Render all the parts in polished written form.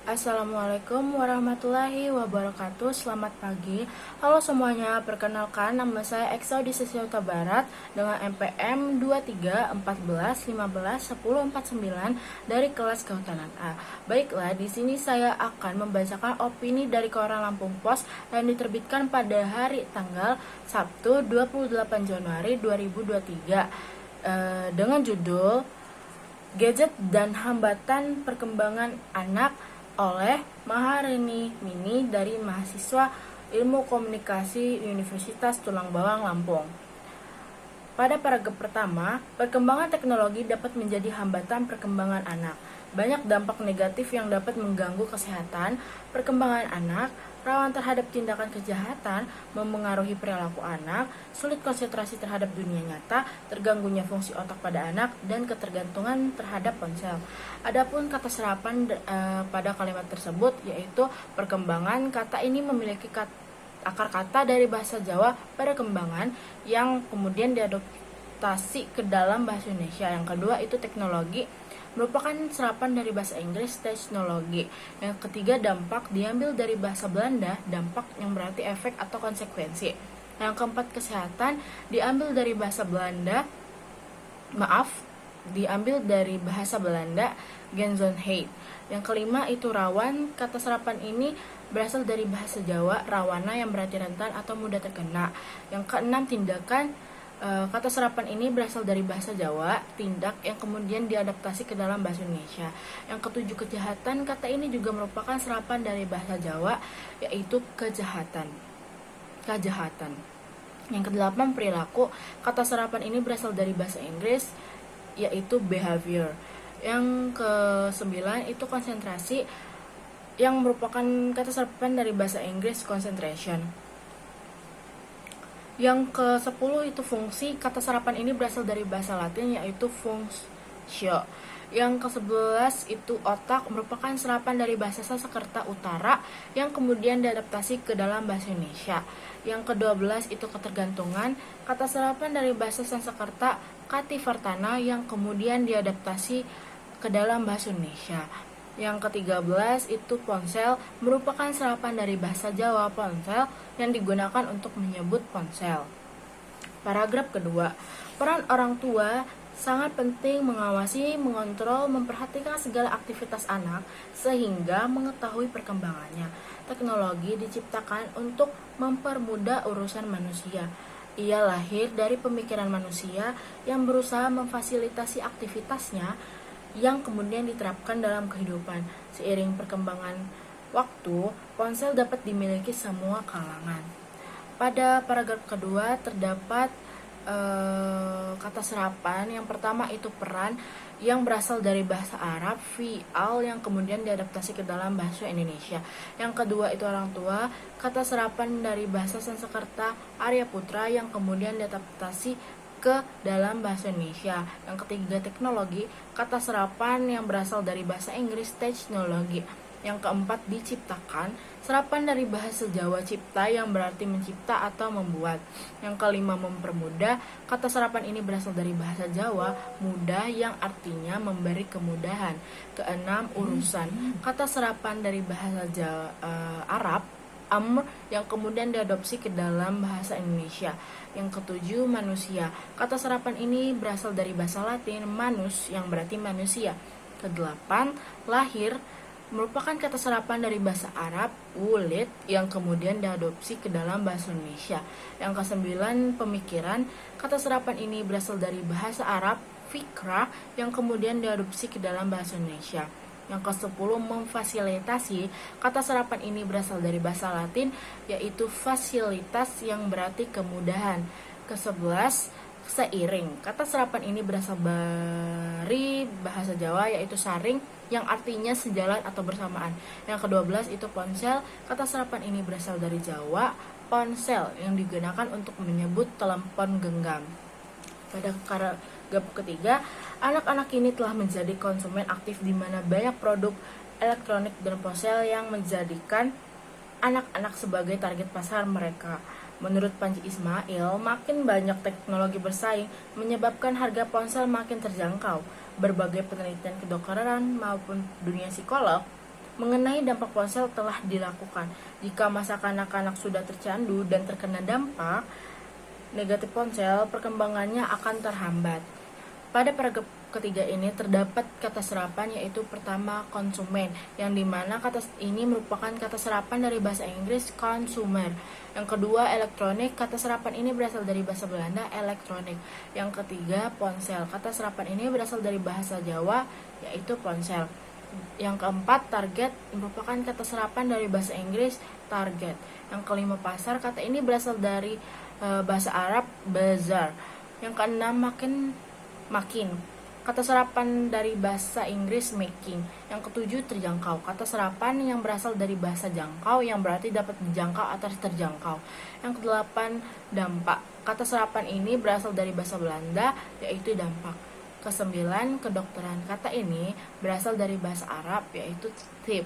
Assalamualaikum warahmatullahi wabarakatuh. Selamat pagi. Halo semuanya, perkenalkan nama saya Exo di Sisi Utara Barat dengan MPM 2314151049 dari kelas Kehutanan A. Baiklah, di sini saya akan membacakan opini dari koran Lampung Pos yang diterbitkan pada hari tanggal Sabtu 28 Januari 2023 dengan judul Gadget dan Hambatan Perkembangan Anak oleh Maharani Mini dari mahasiswa Ilmu Komunikasi Universitas Tulang Bawang, Lampung. Pada paragraf pertama, perkembangan teknologi dapat menjadi hambatan perkembangan anak. Banyak dampak negatif yang dapat mengganggu kesehatan, perkembangan anak, rawan terhadap tindakan kejahatan, memengaruhi perilaku anak, sulit konsentrasi terhadap dunia nyata, terganggunya fungsi otak pada anak, dan ketergantungan terhadap ponsel. Adapun kata serapan pada kalimat tersebut yaitu perkembangan. Kata ini memiliki akar kata dari bahasa Jawa perkembangan yang kemudian diadaptasi ke dalam bahasa Indonesia. Yang kedua itu teknologi, merupakan serapan dari bahasa Inggris teknologi. Yang ketiga dampak, diambil dari bahasa Belanda dampak yang berarti efek atau konsekuensi. Yang keempat kesehatan, diambil dari bahasa Belanda Gezondheid. Yang kelima itu rawan, kata serapan ini berasal dari bahasa Jawa rawana yang berarti rentan atau mudah terkena. Yang keenam tindakan, kata serapan ini berasal dari bahasa Jawa tindak yang kemudian diadaptasi ke dalam bahasa Indonesia. Yang ketujuh kejahatan, kata ini juga merupakan serapan dari bahasa Jawa yaitu kejahatan. Yang kedelapan perilaku, kata serapan ini berasal dari bahasa Inggris yaitu behavior. Yang kesembilan itu konsentrasi, yang merupakan kata serapan dari bahasa Inggris concentration. Yang ke-10 itu fungsi, kata serapan ini berasal dari bahasa Latin yaitu functio. Yang ke-11 itu otak, merupakan serapan dari bahasa Sanskerta Utara yang kemudian diadaptasi ke dalam bahasa Indonesia. Yang ke-12 itu ketergantungan, kata serapan dari bahasa Sanskerta Kativartana yang kemudian diadaptasi ke dalam bahasa Indonesia. Yang ke-13 itu ponsel, merupakan serapan dari bahasa Jawa ponsel yang digunakan untuk menyebut ponsel. Paragraf kedua, peran orang tua sangat penting mengawasi, mengontrol, memperhatikan segala aktivitas anak sehingga mengetahui perkembangannya. Teknologi diciptakan untuk mempermudah urusan manusia. Ia lahir dari pemikiran manusia yang berusaha memfasilitasi aktivitasnya yang kemudian diterapkan dalam kehidupan. Seiring perkembangan waktu, ponsel dapat dimiliki semua kalangan. Pada paragraf kedua terdapat kata serapan. Yang pertama itu peran, yang berasal dari bahasa Arab fi'al yang kemudian diadaptasi ke dalam bahasa Indonesia. Yang kedua itu orang tua, kata serapan dari bahasa Sanskerta Arya Putra yang kemudian diadaptasi ke dalam bahasa Indonesia. Yang ketiga teknologi, kata serapan yang berasal dari bahasa Inggris teknologi. Yang keempat diciptakan, serapan dari bahasa Jawa cipta yang berarti mencipta atau membuat. Yang kelima mempermudah, kata serapan ini berasal dari bahasa Jawa mudah yang artinya memberi kemudahan. Keenam urusan, kata serapan dari bahasa Arab amr yang kemudian diadopsi ke dalam bahasa Indonesia. Yang ketujuh manusia, kata serapan ini berasal dari bahasa Latin manus yang berarti manusia. Kedelapan lahir, merupakan kata serapan dari bahasa Arab wulid yang kemudian diadopsi ke dalam bahasa Indonesia. Yang kesembilan pemikiran, kata serapan ini berasal dari bahasa Arab fikrah yang kemudian diadopsi ke dalam bahasa Indonesia. Yang ke-10 memfasilitasi, kata serapan ini berasal dari bahasa Latin yaitu fasilitas yang berarti kemudahan. Ke-11 seiring, kata serapan ini berasal dari bahasa Jawa yaitu saring yang artinya sejalan atau bersamaan. Yang ke-12 itu ponsel, kata serapan ini berasal dari Jawa ponsel yang digunakan untuk menyebut telepon genggam. Pada paragraf ketiga, anak-anak ini telah menjadi konsumen aktif di mana banyak produk elektronik dan ponsel yang menjadikan anak-anak sebagai target pasar mereka. Menurut Panji Ismail, makin banyak teknologi bersaing menyebabkan harga ponsel makin terjangkau. Berbagai penelitian kedokteran maupun dunia psikolog Mengenai dampak ponsel telah dilakukan. Jika masa kanak-kanak sudah tercandu dan terkena dampak negatif ponsel, perkembangannya akan terhambat. Pada paragraf ketiga ini terdapat kata serapan, yaitu pertama konsumen, yang dimana kata ini merupakan kata serapan dari bahasa Inggris consumer. Yang kedua elektronik, kata serapan ini berasal dari bahasa Belanda elektronik. Yang ketiga ponsel, kata serapan ini berasal dari bahasa Jawa yaitu ponsel. Yang keempat target, merupakan kata serapan dari bahasa Inggris target. Yang kelima pasar, kata ini berasal dari bahasa Arab bazar. Yang keenam makin, kata serapan dari bahasa Inggris making. Yang ketujuh terjangkau, kata serapan yang berasal dari bahasa jangkau yang berarti dapat dijangkau atau terjangkau. Yang kedelapan dampak, kata serapan ini berasal dari bahasa Belanda yaitu dampak. Kesembilan kedokteran, kata ini berasal dari bahasa Arab yaitu tip.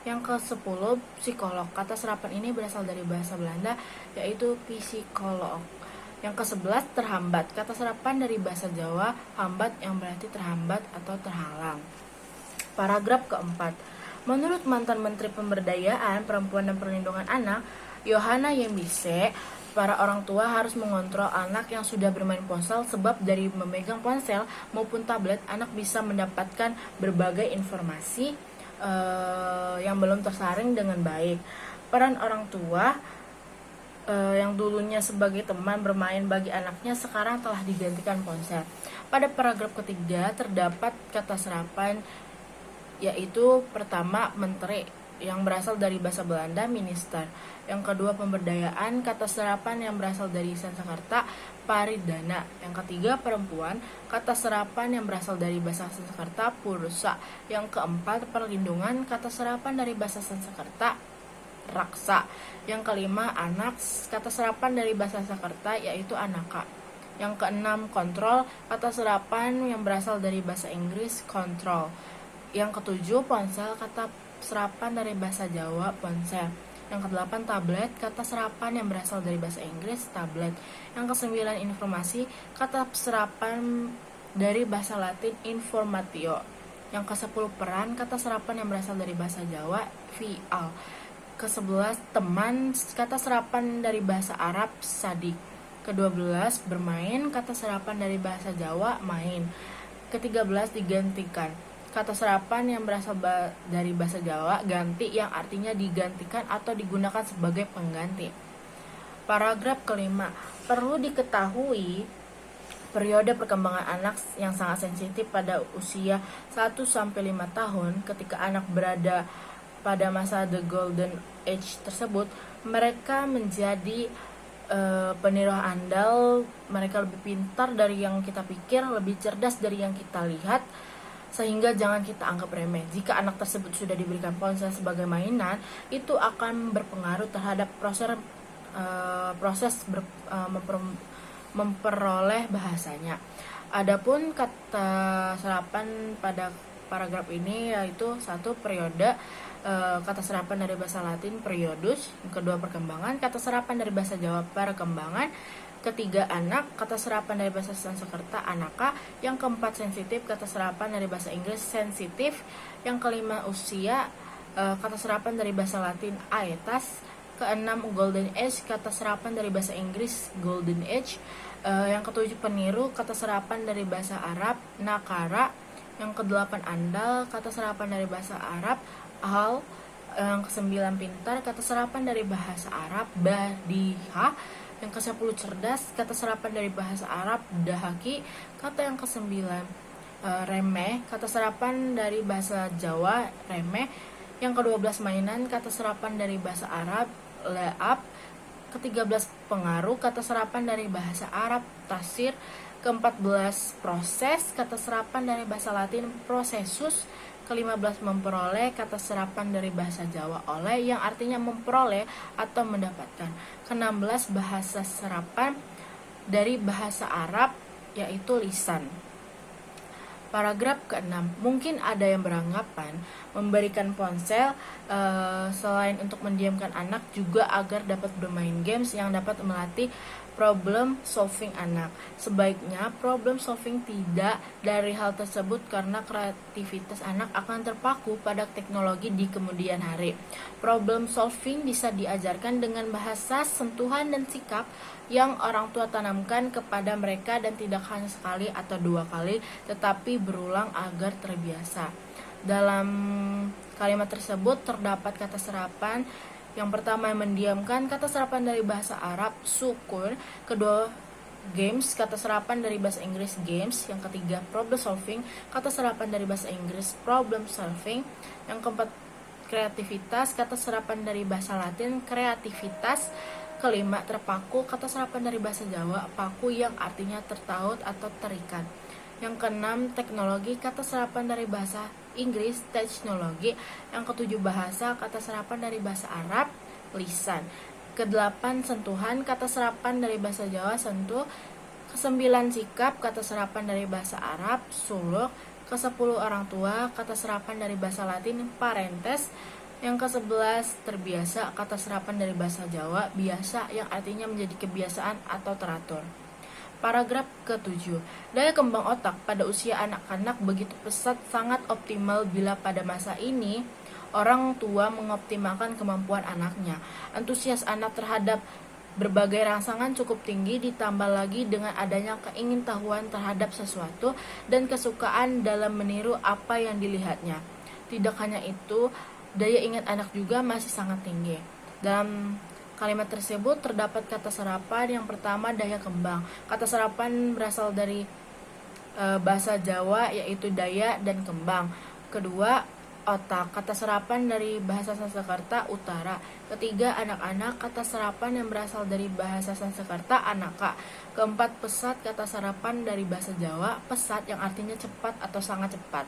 Yang ke-10 psikolog, kata serapan ini berasal dari bahasa Belanda yaitu psikolog. Yang ke-11 terhambat, kata serapan dari bahasa Jawa hambat yang berarti terhambat atau terhalang. Paragraf keempat, menurut mantan Menteri Pemberdayaan Perempuan dan Perlindungan Anak Yohana Yembise, para orang tua harus mengontrol anak yang sudah bermain ponsel, sebab dari memegang ponsel maupun tablet anak bisa mendapatkan berbagai informasi yang belum tersaring dengan baik. Peran orang tua yang dulunya sebagai teman bermain bagi anaknya sekarang telah digantikan ponsel. Pada paragraf ketiga terdapat kata serapan, yaitu pertama menteri, yang berasal dari bahasa Belanda minister. Yang kedua pemberdayaan, kata serapan yang berasal dari Sanskerta paridana. Yang ketiga perempuan, kata serapan yang berasal dari bahasa Sanskerta purusa. Yang keempat perlindungan, kata serapan dari bahasa Sanskerta raksa. Yang kelima anak, kata serapan dari bahasa Sanskerta yaitu anaka. Yang keenam kontrol, kata serapan yang berasal dari bahasa Inggris control. Yang ketujuh ponsel, kata serapan dari bahasa Jawa ponsel. Yang kedelapan tablet, kata serapan yang berasal dari bahasa Inggris tablet. Yang kesembilan informasi, kata serapan dari bahasa Latin informatio. Yang ke-10 peran, kata serapan yang berasal dari bahasa Jawa vial. Ke-11 teman, kata serapan dari bahasa Arab sadik. Ke-12 bermain, kata serapan dari bahasa Jawa main. Ke-13 digantikan, kata serapan yang berasal dari bahasa Jawa ganti, yang artinya digantikan atau digunakan sebagai pengganti. Paragraf kelima, perlu diketahui periode perkembangan anak yang sangat sensitif pada usia 1-5 tahun. Ketika anak berada pada masa the golden age tersebut, mereka menjadi peniru andal. Mereka lebih pintar dari yang kita pikir, lebih cerdas dari yang kita lihat, sehingga jangan kita anggap remeh. Jika anak tersebut sudah diberikan ponsel sebagai mainan, itu akan berpengaruh terhadap proses memperoleh bahasanya. Adapun kata serapan pada paragraf ini yaitu satu periode, kata serapan dari bahasa Latin periodus. Yang kedua perkembangan, kata serapan dari bahasa Jawa perkembangan. Ketiga anak, kata serapan dari bahasa Sanskerta anaka. Yang keempat sensitif, kata serapan dari bahasa Inggris sensitif. Yang kelima usia, kata serapan dari bahasa Latin aetas. Keenam golden age, kata serapan dari bahasa Inggris golden age. Yang ketujuh peniru, kata serapan dari bahasa Arab nakara. Yang kedelapan andal, kata serapan dari bahasa Arab al. Yang kesembilan pintar, kata serapan dari bahasa Arab badiha. Yang ke-10 cerdas, kata serapan dari bahasa Arab dahaki. Kata yang ke-9 remeh, kata serapan dari bahasa Jawa remeh. Yang ke-12 mainan, kata serapan dari bahasa Arab le'ab. Ke-13 pengaruh, kata serapan dari bahasa Arab tasir. Ke-14 proses, kata serapan dari bahasa Latin prosesus. Ke-15 memperoleh, kata serapan dari bahasa Jawa oleh, yang artinya memperoleh atau mendapatkan. Ke-16 bahasa serapan dari bahasa Arab yaitu lisan. Paragraf ke-6, mungkin ada yang beranggapan memberikan ponsel selain untuk mendiamkan anak juga agar dapat bermain games yang dapat melatih problem solving anak. Sebaiknya problem solving tidak dari hal tersebut karena kreativitas anak akan terpaku pada teknologi di kemudian hari. Problem solving bisa diajarkan dengan bahasa, sentuhan, dan sikap yang orang tua tanamkan kepada mereka dan tidak hanya sekali atau dua kali, tetapi berulang agar terbiasa. Dalam kalimat tersebut terdapat kata serapan. Yang pertama yang mendiamkan, kata serapan dari bahasa Arab sukun. Kedua, games, kata serapan dari bahasa Inggris games. Yang ketiga, problem solving, kata serapan dari bahasa Inggris problem solving. Yang keempat, kreativitas, kata serapan dari bahasa Latin kreativitas. Kelima, terpaku, kata serapan dari bahasa Jawa paku yang artinya tertaut atau terikat. Yang keenam, teknologi, kata serapan dari bahasa Inggris teknologi. Yang ketujuh, bahasa, kata serapan dari bahasa Arab lisan. Kedelapan, sentuhan, kata serapan dari bahasa Jawa sentuh. Kesembilan, sikap, kata serapan dari bahasa Arab suluk. Kesepuluh, orang tua, kata serapan dari bahasa Latin parentes. Yang ke-11, terbiasa, kata serapan dari bahasa Jawa biasa yang artinya menjadi kebiasaan atau teratur. Paragraf ke-7. Daya kembang otak pada usia anak-anak begitu pesat sangat optimal bila pada masa ini orang tua mengoptimalkan kemampuan anaknya. Antusias anak terhadap berbagai rangsangan cukup tinggi, ditambah lagi dengan adanya keingintahuan terhadap sesuatu dan kesukaan dalam meniru apa yang dilihatnya. Tidak hanya itu, daya ingat anak juga masih sangat tinggi. Dalam kalimat tersebut terdapat kata serapan. Yang pertama, daya kembang. Kata serapan berasal dari bahasa Jawa yaitu daya dan kembang. Kedua, otak. Kata serapan dari bahasa Sanskerta utara. Ketiga, anak-anak. Kata serapan yang berasal dari bahasa Sanskerta anaka. Keempat, pesat. Kata serapan dari bahasa Jawa pesat yang artinya cepat atau sangat cepat.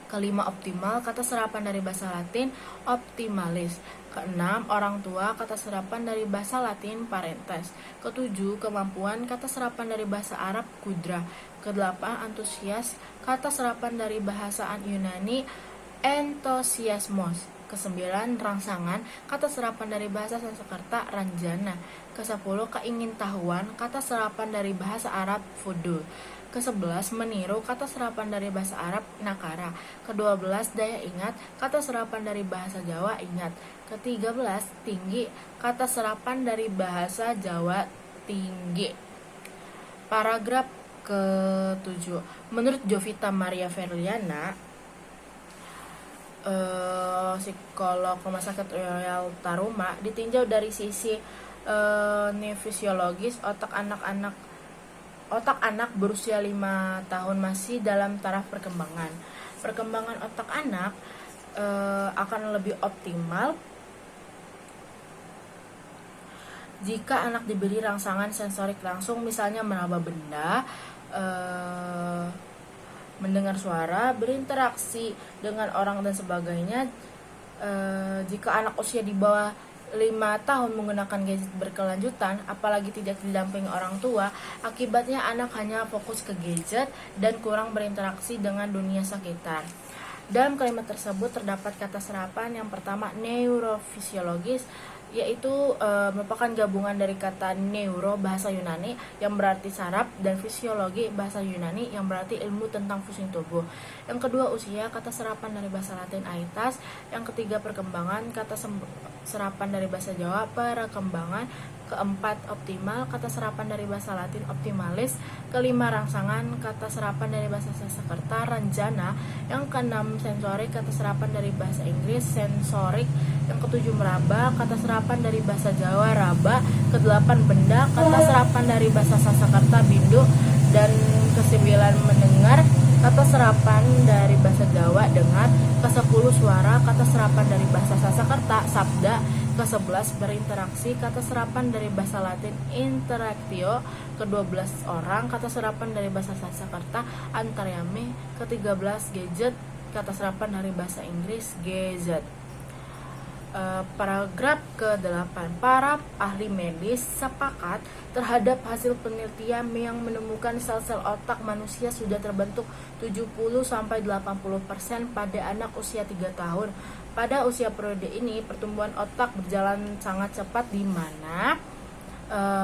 Kelima, optimal, kata serapan dari bahasa Latin optimalis. Keenam, orang tua, kata serapan dari bahasa Latin parentes. Ketujuh, kemampuan, kata serapan dari bahasa Arab kudra. Kedelapan, antusias, kata serapan dari bahasa Yunani entosiasmos. Kesembilan, rangsangan, kata serapan dari bahasa Sanskerta ranjana. Kesepuluh, keingintahuan, kata serapan dari bahasa Arab fudul. Ke-11, meniru, kata serapan dari bahasa Arab nakara. Ke-12, daya ingat, kata serapan dari bahasa Jawa ingat. Ke-13, tinggi, kata serapan dari bahasa Jawa tinggi. Paragraf ke-7. Menurut Jovita Maria Ferliana, psikolog Rumah Sakit Royal Taruma, ditinjau dari sisi neurofisiologis, otak anak berusia 5 tahun masih dalam taraf perkembangan. Perkembangan otak anak akan lebih optimal jika anak diberi rangsangan sensorik langsung, misalnya meraba benda, mendengar suara, berinteraksi dengan orang dan sebagainya. Jika anak usia di bawah 5 tahun menggunakan gadget berkelanjutan, apalagi tidak didampingi orang tua, akibatnya anak hanya fokus ke gadget dan kurang berinteraksi dengan dunia sekitar. Dalam kalimat tersebut terdapat kata serapan. Yang pertama, neurofisiologis, yaitu merupakan gabungan dari kata neuro bahasa Yunani yang berarti saraf dan fisiologi bahasa Yunani yang berarti ilmu tentang fungsi tubuh. Yang kedua, usia, kata serapan dari bahasa Latin aetas. Yang ketiga, perkembangan, kata serapan dari bahasa Jawa perkembangan. Keempat, optimal, kata serapan dari bahasa Latin optimalis. Kelima, rangsangan, kata serapan dari bahasa Sanskerta ranjana. Yang keenam, sensorik, kata serapan dari bahasa Inggris sensorik. Yang ketujuh, meraba, kata serapan dari bahasa Jawa raba. Kedelapan, benda, kata serapan dari bahasa Sanskerta bindu. Dan kesembilan, mendengar, kata serapan dari bahasa Jawa dengar. Ke-10, suara, kata serapan dari bahasa Sanskerta sabda. Ke-11, berinteraksi, kata serapan dari bahasa Latin interactio. Ke-12, orang, kata serapan dari bahasa Sanskerta antariame. Ke-13, gadget, kata serapan dari bahasa Inggris gadget. Paragraf ke-8. Para ahli medis sepakat terhadap hasil penelitian yang menemukan sel-sel otak manusia sudah terbentuk 70-80% pada anak usia 3 tahun. Pada usia periode ini pertumbuhan otak berjalan sangat cepat, di mana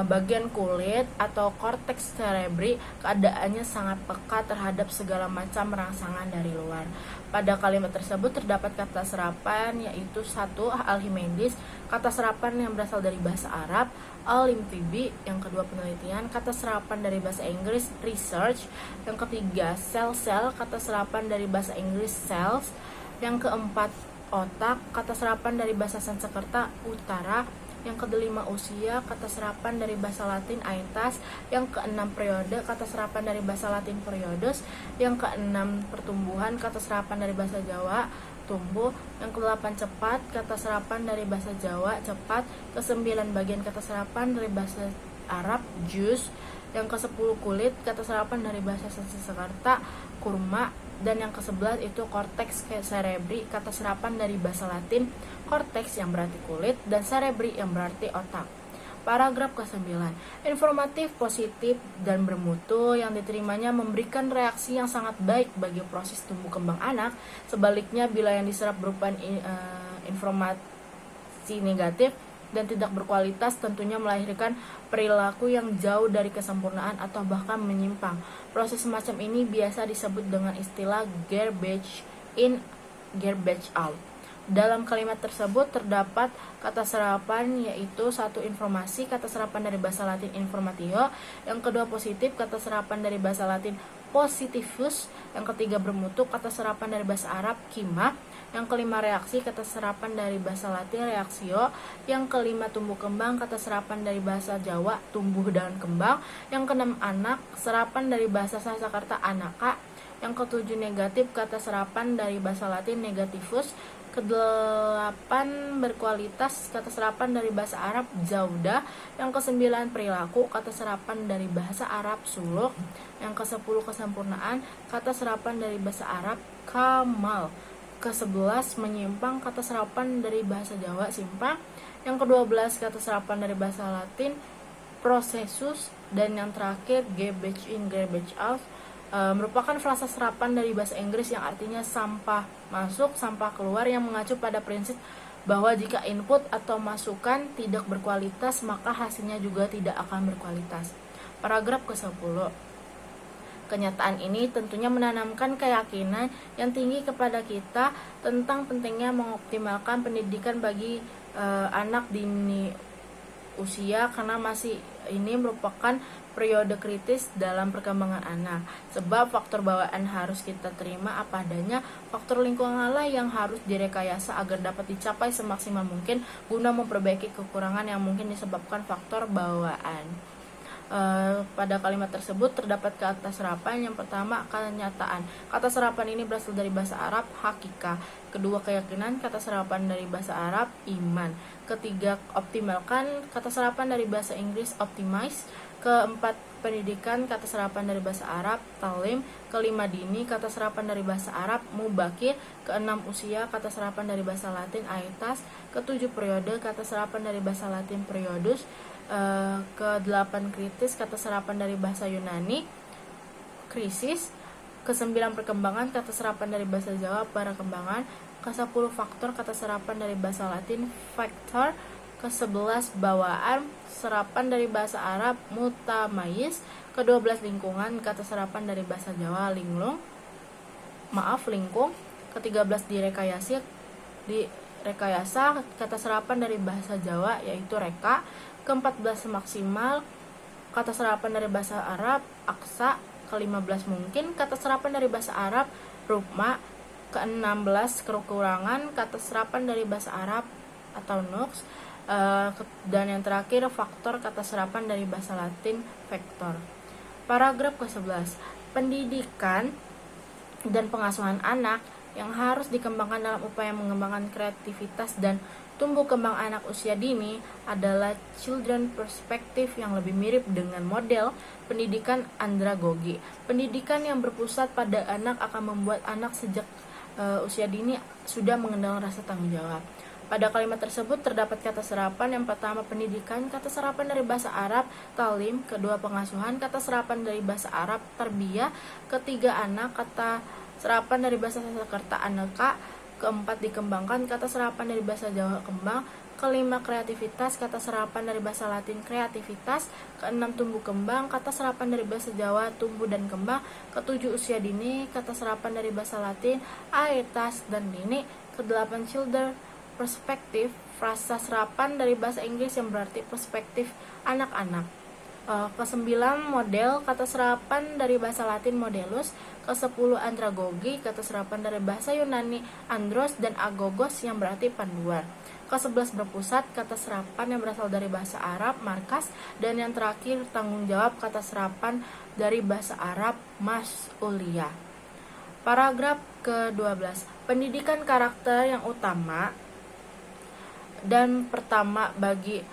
bagian kulit atau cortex cerebri keadaannya sangat peka terhadap segala macam rangsangan dari luar. Pada kalimat tersebut terdapat kata serapan yaitu 1. Al-Himendis, kata serapan yang berasal dari bahasa Arab. Al-Imtibi, yang kedua penelitian, kata serapan dari bahasa Inggris research. Yang ketiga sel-sel, kata serapan dari bahasa Inggris cells. Yang keempat otak, kata serapan dari bahasa Sanskerta utara. Yang kelima usia, kata serapan dari bahasa Latin aetas. Yang keenam periode, kata serapan dari bahasa Latin periodos. Yang keenam pertumbuhan, kata serapan dari bahasa Jawa tumbuh. Yang kedelapan cepat, kata serapan dari bahasa Jawa cepat. Kesembilan bagian, kata serapan dari bahasa Arab jus. Yang ke-10 kulit, kata serapan dari bahasa Sanskerta kurma. Dan yang ke-11 itu cortex cerebri, kata serapan dari bahasa Latin cortex yang berarti kulit dan cerebri yang berarti otak. Paragraf ke-9. Informatif, positif, dan bermutu yang diterimanya memberikan reaksi yang sangat baik bagi proses tumbuh kembang anak. Sebaliknya, bila yang diserap berupa informasi negatif dan tidak berkualitas tentunya melahirkan perilaku yang jauh dari kesempurnaan atau bahkan menyimpang. Proses semacam ini biasa disebut dengan istilah garbage in, garbage out. Dalam kalimat tersebut terdapat kata serapan yaitu 1. Informasi, kata serapan dari bahasa Latin informatio. Yang kedua positif, kata serapan dari bahasa Latin positivus. Yang ketiga bermutu, kata serapan dari bahasa Arab kima. Yang kelima reaksi, kata serapan dari bahasa Latin reaksio. Yang kelima tumbuh kembang, kata serapan dari bahasa Jawa tumbuh dan kembang. Yang keenam anak, serapan dari bahasa Sanskerta anaka. Yang ketujuh negatif, kata serapan dari bahasa Latin negativus. Kedelapan berkualitas, kata serapan dari bahasa Arab jauda. Yang ke-9 perilaku, kata serapan dari bahasa Arab suluk. Yang ke-10 kesempurnaan, kata serapan dari bahasa Arab kamal. Ke-11 menyimpang, kata serapan dari bahasa Jawa simpang. Yang ke-12 kata serapan dari bahasa Latin processus. Dan yang terakhir garbage in, garbage out, merupakan frasa serapan dari bahasa Inggris yang artinya sampah masuk, sampah keluar, yang mengacu pada prinsip bahwa jika input atau masukan tidak berkualitas maka hasilnya juga tidak akan berkualitas. Paragraf ke-10. Kenyataan ini tentunya menanamkan keyakinan yang tinggi kepada kita tentang pentingnya mengoptimalkan pendidikan bagi anak dini usia, karena masih ini merupakan periode kritis dalam perkembangan anak. Sebab faktor bawaan harus kita terima apa adanya, faktor lingkungan lah yang harus direkayasa agar dapat dicapai semaksimal mungkin guna memperbaiki kekurangan yang mungkin disebabkan faktor bawaan. Pada kalimat tersebut terdapat kata serapan. Yang pertama, kenyataan. Kata serapan ini berasal dari bahasa Arab hakika. Kedua, keyakinan. Kata serapan dari bahasa Arab iman. Ketiga, optimalkan. Kata serapan dari bahasa Inggris optimize. Keempat, pendidikan. Kata serapan dari bahasa Arab talim. Kelima, dini. Kata serapan dari bahasa Arab mubakir. Keenam, usia. Kata serapan dari bahasa Latin aetas. Ketujuh, periode. Kata serapan dari bahasa Latin periodus. Ke-8 kritis, kata serapan dari bahasa Yunani krisis. Ke-9 perkembangan, kata serapan dari bahasa Jawa perkembangan. Ke-10 faktor, kata serapan dari bahasa Latin factor. Ke-11 bawaan, serapan dari bahasa Arab mutamayis. Ke-12 lingkungan, kata serapan dari bahasa Jawa lingkung. Ke-13 direkayasa, kata serapan dari bahasa Jawa yaitu reka. Ke-14 maksimal, kata serapan dari bahasa Arab aksa. Ke-15 mungkin, kata serapan dari bahasa Arab rukma. Ke-16 kekurangan, kata serapan dari bahasa Arab atau nux. Dan yang terakhir faktor, kata serapan dari bahasa Latin vektor. Paragraf ke-11. Pendidikan dan pengasuhan anak yang harus dikembangkan dalam upaya mengembangkan kreativitas dan tumbuh kembang anak usia dini adalah children perspective yang lebih mirip dengan model pendidikan andragogi. Pendidikan yang berpusat pada anak akan membuat anak sejak usia dini sudah mengenal rasa tanggung jawab. Pada kalimat tersebut terdapat kata serapan. Yang pertama pendidikan, kata serapan dari bahasa Arab talim. Kedua pengasuhan, kata serapan dari bahasa Arab tarbiyah. Ketiga anak, kata serapan dari bahasa Sanskerta anaka. Keempat, dikembangkan, kata serapan dari bahasa Jawa kembang. Kelima, kreativitas, kata serapan dari bahasa Latin kreativitas. Keenam, tumbuh kembang, kata serapan dari bahasa Jawa tumbuh dan kembang. Ketujuh, usia dini, kata serapan dari bahasa Latin aetas dan dini. Kedelapan, childer, perspektif, frasa serapan dari bahasa Inggris yang berarti perspektif anak-anak. Ke-9, model, kata serapan dari bahasa Latin modelus. Ke-10, andragogi, kata serapan dari bahasa Yunani andros dan agogos yang berarti panduan. Ke-11, berpusat, kata serapan yang berasal dari bahasa Arab markas. Dan yang terakhir, tanggung jawab, kata serapan dari bahasa Arab mas'uliyah. Paragraf ke-12, pendidikan karakter yang utama dan pertama bagi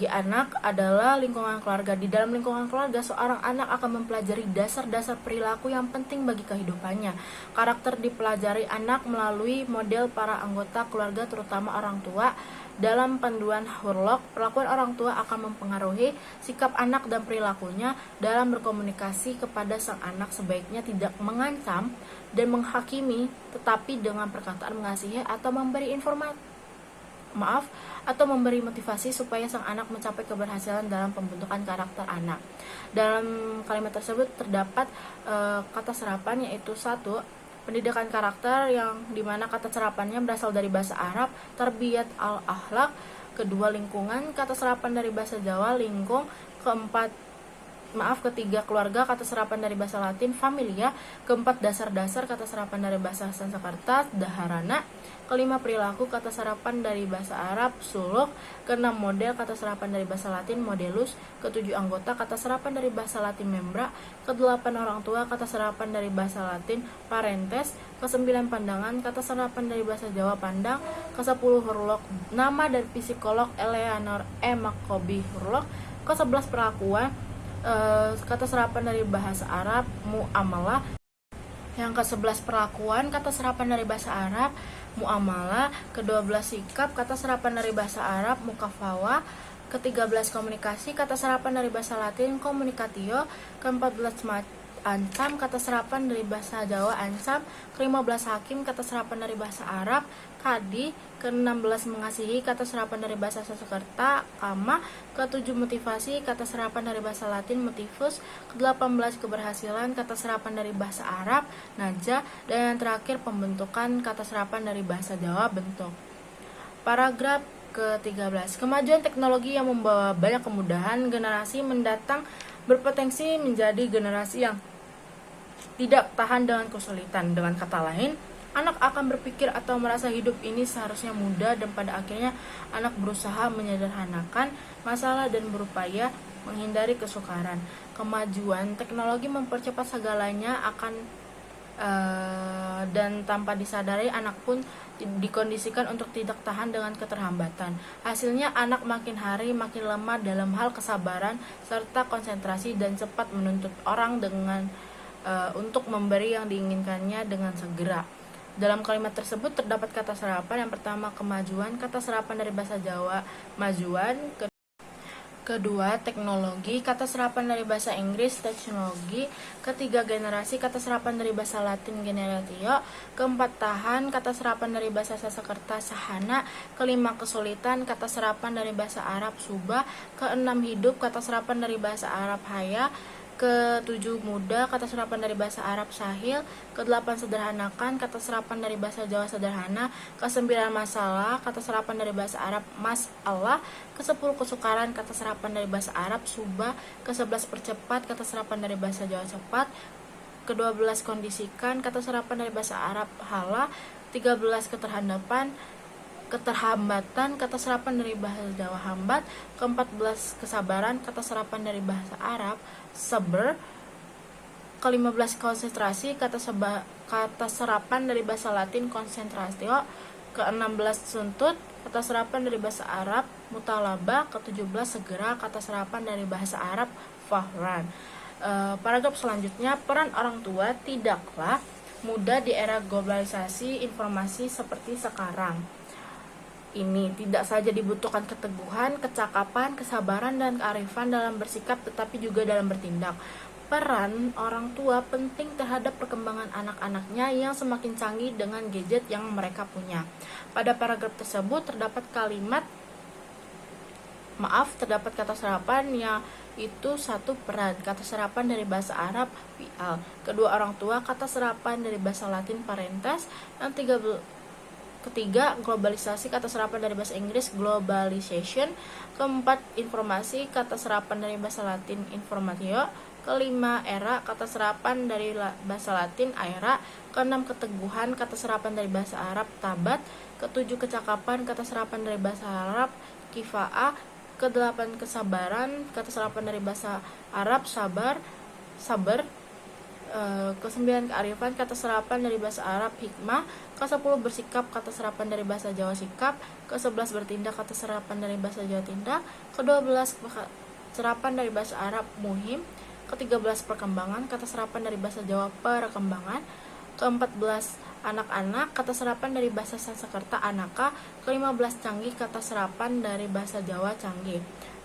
anak adalah lingkungan keluarga. Di dalam lingkungan keluarga, seorang anak akan mempelajari dasar-dasar perilaku yang penting bagi kehidupannya. Karakter dipelajari anak melalui model para anggota keluarga, terutama orang tua. Dalam panduan Hurlock, perlakuan orang tua akan mempengaruhi sikap anak dan perilakunya. Dalam berkomunikasi kepada sang anak, sebaiknya tidak mengancam dan menghakimi, tetapi dengan perkataan mengasihi atau memberi atau memberi motivasi supaya sang anak mencapai keberhasilan dalam pembentukan karakter anak. Dalam kalimat tersebut terdapat kata serapan, yaitu 1, pendidikan karakter yang dimana kata serapannya berasal dari bahasa Arab tarbiyat al-akhlak. Kedua, lingkungan, kata serapan dari bahasa Jawa lingkung. Ketiga, keluarga, kata serapan dari bahasa Latin familia. Keempat, dasar-dasar, kata serapan dari bahasa Sanskerta dharana. Kelima, perilaku, kata serapan dari bahasa Arab suluk. Keenam, model, kata serapan dari bahasa Latin modelus. Ketujuh, anggota, kata serapan dari bahasa Latin membra. Kedelapan, orang tua, kata serapan dari bahasa Latin parentes. Kesembilan, pandangan, kata serapan dari bahasa Jawa pandang. Kesepuluh, Hurlock, nama dari psikolog Eleanor E. Maccoby Hurlock. Ke-11, perlakuan, kata serapan dari bahasa Arab muamalah. Yang ke-11, perlakuan, kata serapan dari bahasa Arab muamalah. Ke-12, sikap, kata serapan dari bahasa Arab mukafawa. Ke-13, komunikasi, kata serapan dari bahasa Latin communicatio. Ke-14, ancam, kata serapan dari bahasa Jawa ancam. Ke-15, hakim, kata serapan dari bahasa Arab kadi. Ke-16, mengasihi, kata serapan dari bahasa Sanskerta kama. Ke-7, motivasi, kata serapan dari bahasa Latin motivus. Ke-18, keberhasilan, kata serapan dari bahasa Arab naja. Dan yang terakhir, pembentukan, kata serapan dari bahasa Jawa bentuk. Paragraf ke-13, kemajuan teknologi yang membawa banyak kemudahan, generasi mendatang berpotensi menjadi generasi yang tidak tahan dengan kesulitan. Dengan kata lain, anak akan berpikir atau merasa hidup ini seharusnya mudah, dan pada akhirnya anak berusaha menyederhanakan masalah dan berupaya menghindari kesukaran. Kemajuan teknologi mempercepat segalanya dan tanpa disadari anak pun dikondisikan untuk tidak tahan dengan keterhambatan. Hasilnya anak makin hari makin lemah dalam hal kesabaran serta konsentrasi dan cepat menuntut orang untuk memberi yang diinginkannya dengan segera. Dalam kalimat tersebut terdapat kata serapan. Yang pertama, kemajuan, kata serapan dari bahasa Jawa majuan. Kedua, teknologi, kata serapan dari bahasa Inggris teknologi. Ketiga, generasi, kata serapan dari bahasa Latin generatio. Keempat, tahan, kata serapan dari bahasa Sanskerta sahana. Kelima, kesulitan, kata serapan dari bahasa Arab subah. Keenam, hidup, kata serapan dari bahasa Arab haya. Ke-7, muda, kata serapan dari bahasa Arab sahil. Ke-8, sederhanakan, kata serapan dari bahasa Jawa sederhana. Ke-9, masalah, kata serapan dari bahasa Arab mas'alah. Ke-10, kesukaran, kata serapan dari bahasa Arab subah. Ke-11, percepat, kata serapan dari bahasa Jawa cepat. Ke-12, kondisikan, kata serapan dari bahasa Arab hala. 13, keterhambatan, kata serapan dari bahasa Jawa hambat. Ke-14, kesabaran, kata serapan dari bahasa Arab sabar. Ke-15, konsentrasi, kata serapan dari bahasa Latin concentratio. Ke-16, tuntut, kata serapan dari bahasa Arab mutalaba. Ke-17, segera, kata serapan dari bahasa Arab fahran. Paragraf selanjutnya, peran orang tua tidaklah mudah di era globalisasi informasi seperti sekarang. Ini tidak saja dibutuhkan keteguhan, kecakapan, kesabaran, dan kearifan dalam bersikap, tetapi juga dalam bertindak. Peran orang tua penting terhadap perkembangan anak-anaknya yang semakin canggih dengan gadget yang mereka punya. Pada paragraf tersebut terdapat terdapat kata serapan yang itu satu peran, kata serapan dari bahasa Arab fi'al, kedua orang tua, kata serapan dari bahasa Latin parentes, yang ketiga globalisasi, kata serapan dari bahasa Inggris globalization, keempat informasi, kata serapan dari bahasa Latin informatio, kelima era, kata serapan dari bahasa Latin aera, keenam keteguhan, kata serapan dari bahasa Arab tabat, ketujuh kecakapan, kata serapan dari bahasa Arab kifa'ah, kedelapan kesabaran, kata serapan dari bahasa Arab sabar, kesembilan kearifan, kata serapan dari bahasa Arab hikmah, ke-10 bersikap, kata serapan dari bahasa Jawa sikap, ke-11 bertindak, kata serapan dari bahasa Jawa tindak, ke-12 serapan dari bahasa Arab muhim, ke-13 perkembangan, kata serapan dari bahasa Jawa perkembangan, ke-14 anak-anak, kata serapan dari bahasa Sanskerta anaka, ke-15 canggih, kata serapan dari bahasa Jawa canggih,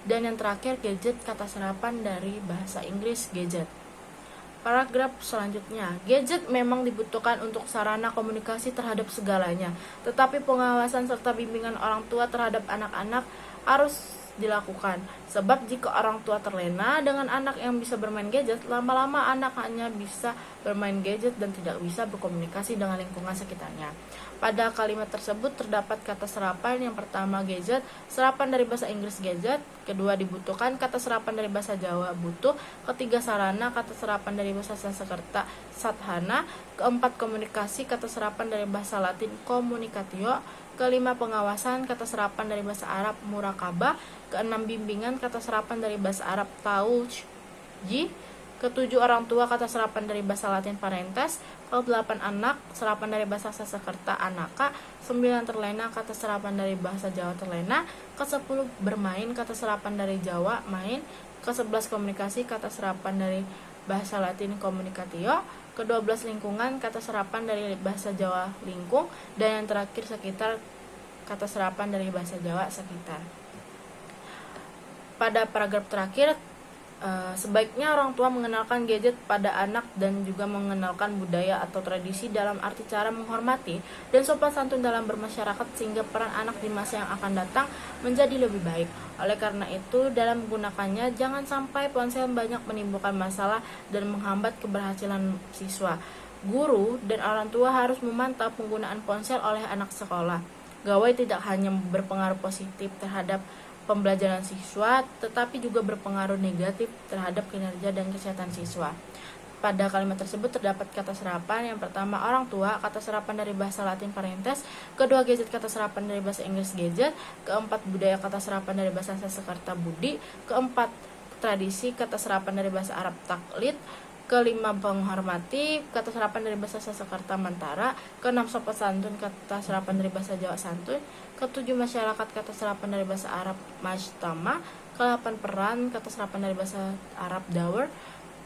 dan yang terakhir gadget, kata serapan dari bahasa Inggris gadget. Paragraf selanjutnya, gadget memang dibutuhkan untuk sarana komunikasi terhadap segalanya, tetapi pengawasan serta bimbingan orang tua terhadap anak-anak harus dilakukan. Sebab jika orang tua terlena dengan anak yang bisa bermain gadget, lama-lama anak hanya bisa bermain gadget dan tidak bisa berkomunikasi dengan lingkungan sekitarnya. Pada kalimat tersebut terdapat kata serapan. Yang pertama gadget, serapan dari bahasa Inggris gadget, kedua dibutuhkan, kata serapan dari bahasa Jawa butuh, ketiga sarana, kata serapan dari bahasa Sanskerta sadhana, keempat komunikasi, kata serapan dari bahasa Latin communicatio, kelima pengawasan, kata serapan dari bahasa Arab murakabah, keenam bimbingan, kata serapan dari bahasa Arab tauji, ketujuh orang tua, kata serapan dari bahasa Latin parentes, ke-8 anak, serapan dari bahasa Sanskerta anaka, 9 terlena, kata serapan dari bahasa Jawa terlena, ke-10 bermain, kata serapan dari Jawa main, ke-11 komunikasi, kata serapan dari bahasa Latin communicatio, ke-12 lingkungan, kata serapan dari bahasa Jawa lingkung, dan yang terakhir sekitar, kata serapan dari bahasa Jawa sekitar. Pada paragraf terakhir, sebaiknya orang tua mengenalkan gadget pada anak dan juga mengenalkan budaya atau tradisi dalam arti cara menghormati dan sopan santun dalam bermasyarakat sehingga peran anak di masa yang akan datang menjadi lebih baik. Oleh karena itu, dalam menggunakannya jangan sampai ponsel banyak menimbulkan masalah dan menghambat keberhasilan siswa. Guru dan orang tua harus memantau penggunaan ponsel oleh anak sekolah. Gawai tidak hanya berpengaruh positif terhadap pembelajaran siswa, tetapi juga berpengaruh negatif terhadap kinerja dan kesehatan siswa. Pada kalimat tersebut terdapat kata serapan. Yang pertama orang tua, kata serapan dari bahasa Latin parentes, kedua gadget, kata serapan dari bahasa Inggris gadget, keempat budaya, kata serapan dari bahasa Sanskerta budi, keempat tradisi, kata serapan dari bahasa Arab taklid, kelima menghormati, kata serapan dari bahasa Sanskerta mantara, keenam sopan santun, kata serapan dari bahasa Jawa santun, ketujuh masyarakat, kata serapan dari bahasa Arab majtama, ke-8 peran, kata serapan dari bahasa Arab daur,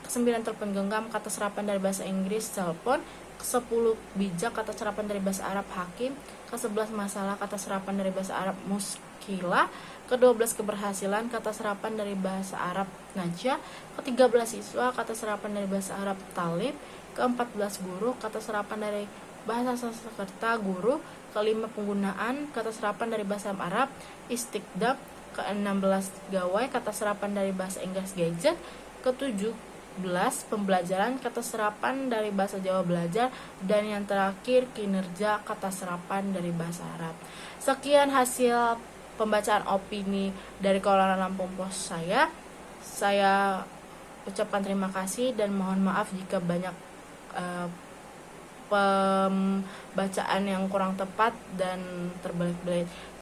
ke-9 telepon genggam, kata serapan dari bahasa Inggris telepon, ke-10 bijak, kata serapan dari bahasa Arab hakim, ke-11 masalah, kata serapan dari bahasa Arab muskila, ke-12 keberhasilan, kata serapan dari bahasa Arab najah, ke-13 siswa, kata serapan dari bahasa Arab talib, ke-14 guru, kata serapan dari bahasa Sanskerta guru, ke-5 penggunaan, kata serapan dari bahasa Arab istikdam, ke-16 gawai, kata serapan dari bahasa Inggris gadget, ke-17 pembelajaran, kata serapan dari bahasa Jawa belajar, dan yang terakhir kinerja, kata serapan dari bahasa Arab. Sekian hasil pembacaan opini dari Kolana Lampung Pos saya ucapkan terima kasih dan mohon maaf jika banyak pembacaan yang kurang tepat dan terbalik-balik.